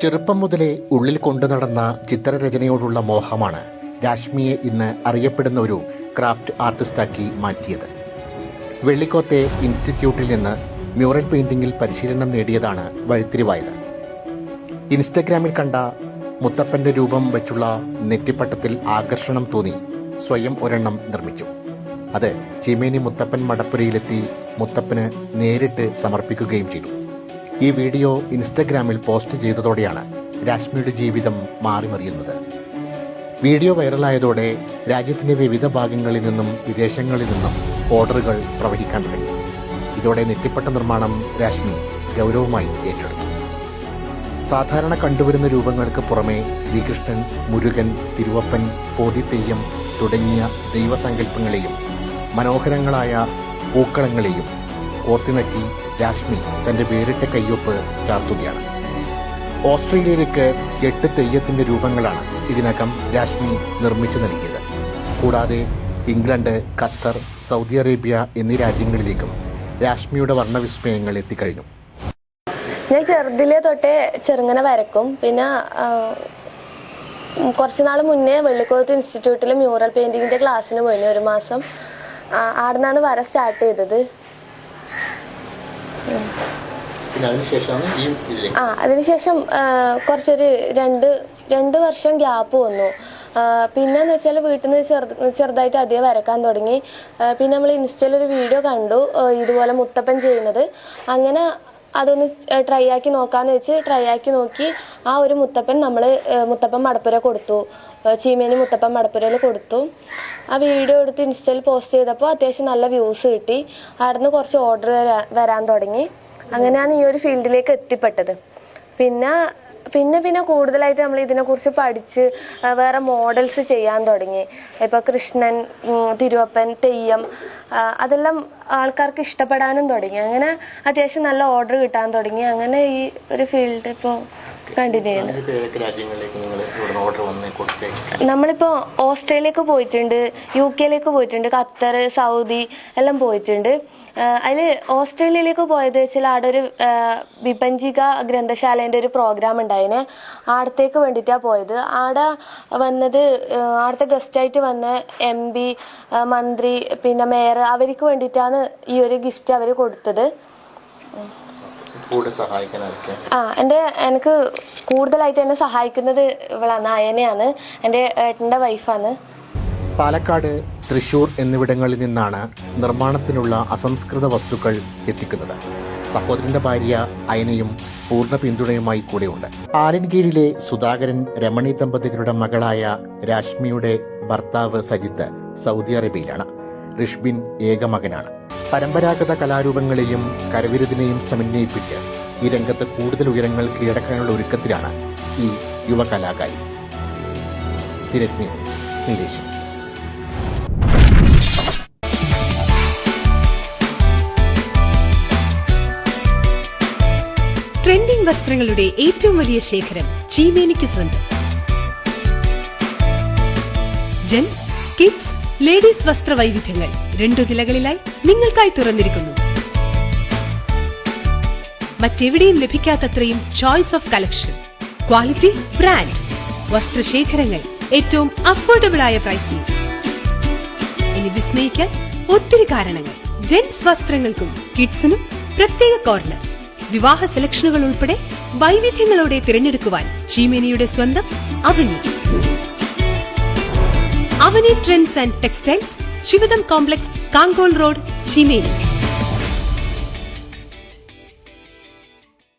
ചെറുപ്പം മുതലേ ഉള്ളിൽ കൊണ്ടു നടന്ന ചിത്രരചനയോടുള്ള മോഹമാണ് രാഷ്മിയെ ഇന്ന് അറിയപ്പെടുന്ന ഒരു ക്രാഫ്റ്റ് ആർട്ടിസ്റ്റാക്കി മാറ്റിയത്. വെള്ളിക്കോത്തെ ഇൻസ്റ്റിറ്റ്യൂട്ടിൽ നിന്ന് മ്യൂറൽ പെയിന്റിംഗിൽ പരിശീലനം നേടിയതാണ് വഴിത്തിരിവായത്. ഇൻസ്റ്റഗ്രാമിൽ കണ്ട മുത്തപ്പന്റെ രൂപം വെച്ചുള്ള നെറ്റിപ്പട്ടത്തിൽ ആകർഷണം തോന്നി സ്വയം ഒരെണ്ണം നിർമ്മിച്ചു. അത് ചീമേനി മുത്തപ്പൻ മടപ്പുരയിലെത്തി മുത്തപ്പന് നേരിട്ട് സമർപ്പിക്കുകയും ചെയ്തു. ഈ വീഡിയോ ഇൻസ്റ്റഗ്രാമിൽ പോസ്റ്റ് ചെയ്തതോടെയാണ് രാഷ്മിയുടെ ജീവിതം മാറിമറിയുന്നത്. വീഡിയോ വൈറലായതോടെ രാജ്യത്തിൻ്റെ വിവിധ ഭാഗങ്ങളിൽ നിന്നും വിദേശങ്ങളിൽ നിന്നും ഓർഡറുകൾ പ്രവഹിക്കാൻ തുടങ്ങി. ഇതോടെ നെറ്റിപ്പട്ട നിർമ്മാണം രാഷ്മി ഗൗരവമായി ഏറ്റെടുത്തു. സാധാരണ കണ്ടുവരുന്ന രൂപങ്ങൾക്ക് പുറമെ ശ്രീകൃഷ്ണൻ, മുരുകൻ, തിരുവപ്പൻ, പോതിത്തെയ്യം തുടങ്ങിയ ദൈവസങ്കല്പങ്ങളെയും മനോഹരങ്ങളായ പൂക്കളങ്ങളെയും കോർത്തിണക്കി രാഷ്മി തൻ്റെ വേറിട്ട കയ്യൊപ്പ് ചാർത്തുകയാണ്. ഓസ്ട്രേലിയയിലേക്ക് 8 തെയ്യത്തിൻ്റെ രൂപങ്ങളാണ് ഇതിനകം രാഷ്മി നിർമ്മിച്ചു നൽകിയത്. കൂടാതെ ഇംഗ്ലണ്ട്, ഖത്തർ, സൗദി അറേബ്യ എന്നീ രാജ്യങ്ങളിലേക്കും രാഷ്മിയുടെ വർണ്ണവിസ്മയങ്ങൾ എത്തിക്കഴിഞ്ഞു. ഞാൻ ചെറുതിലേ തൊട്ടേ ചെറുങ്ങനെ വരക്കും. പിന്നെ കുറച്ച് നാൾ മുന്നേ വെള്ളിക്കോത്ത് ഇൻസ്റ്റിറ്റ്യൂട്ടിൽ മ്യൂറൽ പെയിൻറ്റിങ്ങിൻ്റെ ക്ലാസ്സിന് പോയിന് 1 മാസം. അവിടെ നിന്നാണ് വര സ്റ്റാർട്ട് ചെയ്തത്. അതിനുശേഷം കുറച്ചൊരു രണ്ട് വർഷം ഗ്യാപ്പ് വന്നു. പിന്നെന്ന് വെച്ചാൽ വീട്ടിൽ നിന്ന് ചെറുതായിട്ട് അധികം വരക്കാൻ തുടങ്ങി. പിന്നെ നമ്മൾ ഇൻസ്റ്റയിലൊരു വീഡിയോ കണ്ടു ഇതുപോലെ മുത്തപ്പൻ ചെയ്യുന്നത്. അങ്ങനെ അതൊന്ന് ട്രൈ ആക്കി നോക്കാമെന്ന് വെച്ച് ട്രൈ ആക്കി നോക്കി. ആ ഒരു മുത്തപ്പൻ നമ്മൾ മുത്തപ്പൻ മടപ്പുര കൊടുത്തു, ചീമേനി മുത്തപ്പൻ മടപ്പുരയിൽ കൊടുത്തു. ആ വീഡിയോ എടുത്ത് ഇൻസ്റ്റയിൽ പോസ്റ്റ് ചെയ്തപ്പോൾ അത്യാവശ്യം നല്ല വ്യൂസ് കിട്ടി. അവിടെ നിന്ന് കുറച്ച് ഓർഡർ വരാൻ തുടങ്ങി. അങ്ങനെയാണ് ഈ ഒരു ഫീൽഡിലേക്ക് എത്തിപ്പെട്ടത്. പിന്നെ കൂടുതലായിട്ട് നമ്മൾ ഇതിനെക്കുറിച്ച് പഠിച്ച് വേറെ മോഡൽസ് ചെയ്യാൻ തുടങ്ങി. ഇപ്പോൾ കൃഷ്ണൻ, തിരുവപ്പൻ, തെയ്യം അതെല്ലാം ആൾക്കാർക്ക് ഇഷ്ടപ്പെടാനും തുടങ്ങി. അങ്ങനെ അത്യാവശ്യം നല്ല ഓർഡർ കിട്ടാൻ തുടങ്ങി. അങ്ങനെ ഈ ഒരു ഫീൽഡ് ഇപ്പോൾ കണ്ടിന്യൂ ചെയ്യുന്നു. നമ്മളിപ്പോൾ ഓസ്ട്രേലിയക്ക് പോയിട്ടുണ്ട്, UK പോയിട്ടുണ്ട്, ഖത്തർ, സൗദി എല്ലാം പോയിട്ടുണ്ട്. അതിൽ ഓസ്ട്രേലിയയിലേക്ക് പോയത് വെച്ചാൽ അവിടെ ഒരു വിപഞ്ചിക ഗ്രന്ഥശാലേൻ്റെ ഒരു പ്രോഗ്രാം ഉണ്ടായിന്. അവിടത്തേക്ക് വേണ്ടിയിട്ടാണ് പോയത്. അവിടെ വന്നത് അവിടുത്തെ ഗസ്റ്റായിട്ട് വന്ന MP, മന്ത്രി, പിന്നെ മേയർ അവർക്ക് വേണ്ടിയിട്ടാണ് ഈ ഒരു ഗിഫ്റ്റ് അവർ കൊടുത്തത്. എനിക്ക് കൂടുതലായിട്ട് എന്നെ സഹായിക്കുന്നത് ഇവളാണ്, അയനയാണ്, എൻ്റെ ഏട്ടൻ്റെ വൈഫാണ്. പാലക്കാട്, തൃശൂർ എന്നിവിടങ്ങളിൽ നിന്നാണ് നിർമ്മാണത്തിനുള്ള അസംസ്കൃത വസ്തുക്കൾ എത്തിക്കുന്നത്. സഹോദരന്റെ ഭാര്യ അയനയും പൂർണ്ണ പിന്തുണയുമായി കൂടെയുണ്ട്. ആലൻകീഴിലെ സുധാകരൻ, രമണി ദമ്പതികളുടെ മകളായ രാഷ്മിയുടെ ഭർത്താവ് സജിത്ത് സൗദി അറേബ്യയിലാണ്. റിഷ്ബിൻ ഏക മകനാണ്. പരമ്പരാഗത കലാരൂപങ്ങളെയും കരവിരുതിനെയും സമന്വയിപ്പിച്ച് ഈ രംഗത്ത് കൂടുതൽ ഉയരങ്ങൾ കീഴടക്കാനുള്ള ഒരുക്കത്തിലാണ് ഈ യുവ കലാകാരി. സിരജ്ഞ നീലേശൻ. ട്രെൻഡിംഗ് വസ്ത്രങ്ങളുടെ ഏറ്റവും വലിയ ശേഖരം ചീമേനിക്ക് സ്വന്തം. ജെന്റ്സ്, കിഡ്സ്, ലേഡീസ് വസ്ത്ര വൈവിധ്യങ്ങൾ 2 നിലകളിലായി നിങ്ങൾക്കായി തുറന്നിരിക്കുന്നു. മറ്റെവിടെയും ലഭിക്കാത്തത്രയും choice of collection, quality, brand വസ്ത്രശേഖരങ്ങൾ ഏറ്റവും അഫോർഡബിൾ ആയ പ്രൈസിൽ. ഇനി വിസ്മയിക്കാൻ ഒത്തിരി കാരണങ്ങൾ. ജെന്റ്സ് വസ്ത്രങ്ങൾക്കും കിഡ്സിനും പ്രത്യേക കോർണർ. വിവാഹ സെലക്ഷനുകൾ ഉൾപ്പെടെ വൈവിധ്യങ്ങളോടെ തിരഞ്ഞെടുക്കുവാൻ ചീമേനിയുടെ സ്വന്തം Avani. Avani trends and textiles, Shivadam complex, Kankol road, Cheemeni.